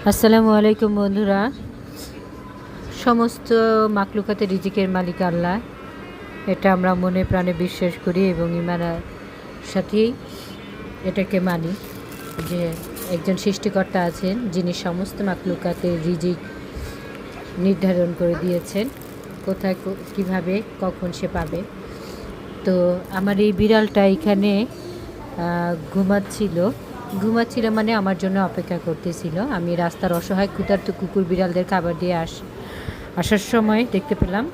আসসালামু আলাইকুম বন্ধুরা। সমস্ত মাকলুকাতে রিজিকের মালিক আল্লাহ, এটা আমরা মনে প্রাণে বিশ্বাস করি এবং ইমানের সাথেই এটাকে মানি যে একজন সৃষ্টিকর্তা আছেন যিনি সমস্ত মাকলুকাতে রিজিক নির্ধারণ করে দিয়েছেন, কোথায় কিভাবে কখন সে পাবে। তো আমার এই বিড়ালটা এখানে ঘুমাচ্ছিল মানে আমার জন্য অপেক্ষা করতেছিল। আমি রাস্তার অসহায় ক্ষুধার্ত কুকুর বিড়ালদের খাবার দিয়ে আসার সময় দেখতে পেলাম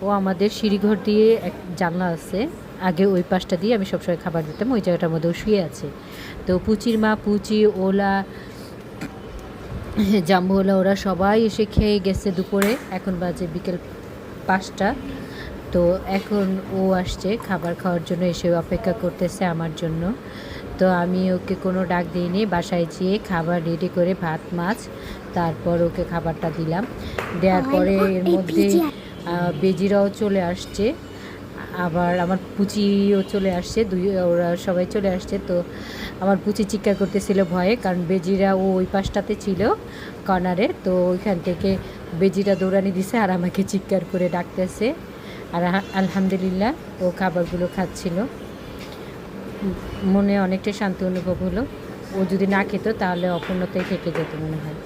ও আমাদের সিঁড়িঘর দিয়ে এক জানলা আছে, আগে ওই পাশটা দিয়ে আমি সবসময় খাবার দিতাম, ওই জায়গাটার মধ্যে শুয়ে আছে। তো পুচির মা, পুচি, ওলা, জাম্বুওলা ওরা সবাই এসে খেয়ে গেছে দুপুরে। এখন বাজে বিকেল 5টা। তো এখন ও আসছে খাবার খাওয়ার জন্য, এসে অপেক্ষা করতেছে আমার জন্য। তো আমি ওকে কোনো ডাক দিইনি, বাসায় যেয়ে খাবার রেডি করে ভাত মাছ তারপর ওকে খাবারটা দিলাম। দেওয়ার পরে এর মধ্যে বেজিরাও চলে আসছে, আবার আমার পুচিও চলে আসছে, ওরা সবাই চলে আসছে। তো আমার পুচি চিৎকার করতেছিল ভয়ে, কারণ বেজিরা ও ওই পাশটাতে ছিল কর্নারে। তো ওইখান থেকে বেজিরা দৌড়ানি দিছে আর আমাকে চিৎকার করে ডাকতেছে। আর আলহামদুলিল্লাহ ও খাবারগুলো খাচ্ছিল, মনে অনেকটা শান্তি অনুভব হলো। ও যদি না খেত তাহলে অপূর্ণতাই থেকে যেত মনে হয়।